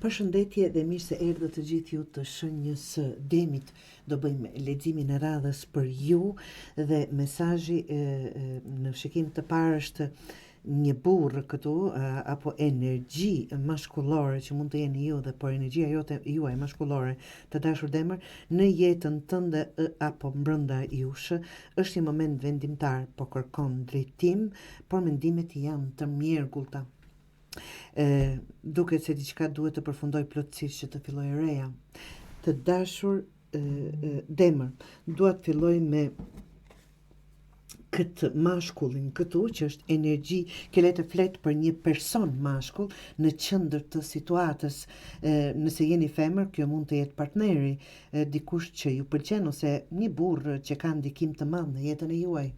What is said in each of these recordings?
Përshëndetje dhe mirë se erdhët të gjithë ju të Shenjës së Demit. Do bëjmë leximin e radhës për ju dhe mesazhi në shikim të parë është një burr këtu apo energji mashkullore që mund të jeni ju dhe por energjia jote juaj mashkullore të dashur demër në jetën tënde apo brenda jush është një moment vendimtar, po kërkon drejtim, por mendimet janë të mjergullta. Duket se diçka duhet të përfundoj plotësisht që të filloj e reja. Të dashur demër, dua të filloj me këtë mashkullin këtu që është energji që le të flet për një person mashkull në qendër të situatës. Nëse jeni femër, kjo mund të jetë partneri, dikush që ju pëlqen ose një burr që ka ndikim të madh në jetën e juaj.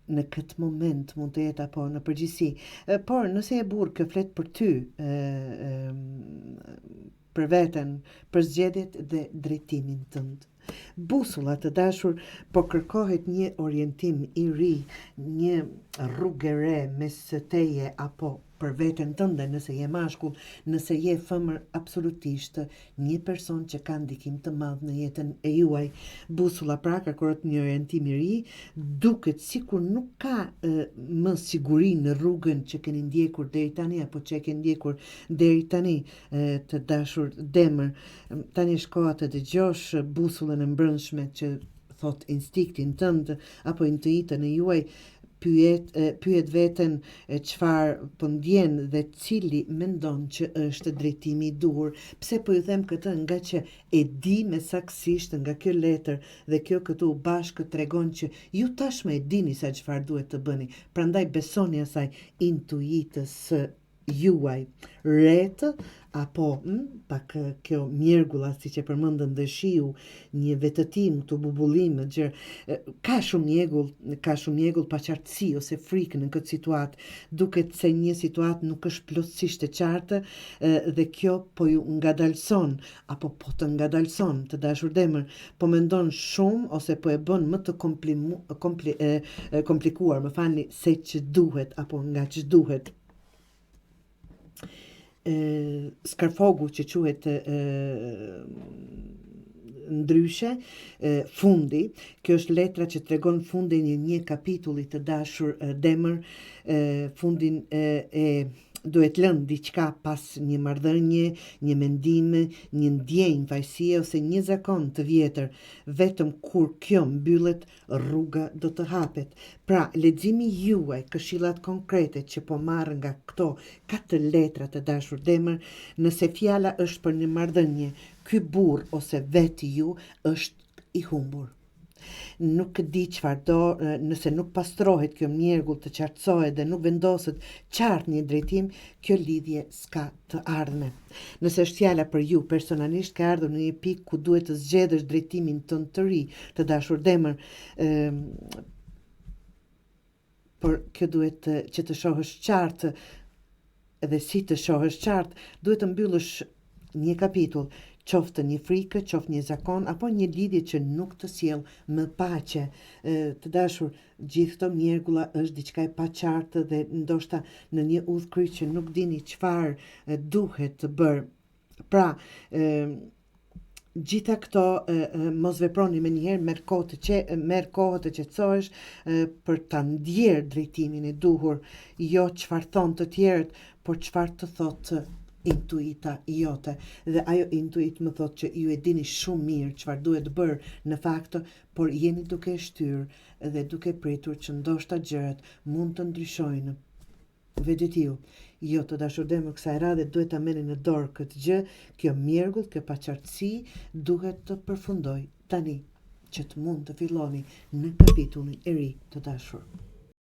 Në këtë moment mund të jetë apo në përgjithësi, por nëse e burr që flet për ty, për veten, për zgjedhjet dhe drejtimin tënd. Busulla të dashur, po kërkohet një orientim i ri, një rrugë e re mes teje apo për veten tënde, nëse je mashkull, nëse je femër, absolutisht një person që ka ndikim të madh në jetën e juaj. Busulla pra kërkohet një orientim i ri, duket sikur nuk ka më siguri në rrugën që keni ndjekur deri tani apo që e keni ndjekur deri tani, të dashur demër. Tani është koha të dëgjosh busullën e mbrëmshme që thot instiktin tënd apo intuitën e juaj. Pyet veten çfarë po ndjen dhe cili mendon që është drejtimi i duhur. Pse po ju them këtë? Nga që e di me saktësisht nga kjo letër dhe kjo këtu bashkë tregon që ju tashmë e dini sa çfarë duhet të bëni. Prandaj besoni asaj intuitës juaj. Retë apo pak kjo mjergulla siç e përmendën dhe shiu, një vetëtim, të bubullim, ka shumë mjegull paqartësi ose frikë në këtë situatë. Duket se një situatë nuk është plotësisht e qartë dhe kjo po ju ngadalson apo po të ngadalson të dashur demër, po mendon shumë ose po e bën më të komplikuar, më falni, se që duhet apo nga që duhet. Skarfogu që quhet ndryshe, fundi, kjo është letra që tregon fundin e një kapitulli të dashur demër, fundin duhet lënë diçka pas një marrëdhënie, një mendim, një ndjenjë vajsie ose një zakon të vjetër. Vetëm kur kjo mbyllet, rruga do të hapet. Pra, leximi juaj, këshillat konkrete që po marr nga këto 4 letra të dashur demër, nëse fjala është për një marrëdhënie, ky burr ose veti ju është i humbur. Nuk di çfarë do, nëse nuk pastrohet kjo mjergull të qartësohet dhe nuk vendoset qartë një drejtim, kjo lidhje s'ka të ardhme. Nëse është fjala për ju personalisht, ka ardhur në një pikë ku duhet të zgjedhësh drejtimin tënd të ri, të dashur demër. Por kjo duhet që të shohësh qartë dhe si të shohësh qartë, duhet të mbyllësh një kapitull, qoftë një frikë, qoftë një zakon, apo një lidhje që nuk të sjell më paqe. Të dashur, gjithë këto mjergulla është diçka e paqartë dhe ndoshta në një udhkryq që nuk dini çfarë duhet të bërë. Pra, gjitha këto mos veproni menjëherë, merr kohë të qetësohesh për ta ndjerë drejtimin e duhur, jo çfarë thon të tjerët, por çfarë të thotë intuita jote. Dhe ajo intuit më thot që ju e dini shumë mirë çfarë duhet bërë në fakt, por jeni duke shtyrë dhe duke pritur që ndoshta gjërat mund të ndryshojnë. Vedetiu, jo të dashur demër, kësaj radhe duhet ta merrni në dorë këtë gjë, kjo mjergull, kjo paqartësi duhet të përfundoj tani që të mund të filloni në kapitullin e ri të dashur.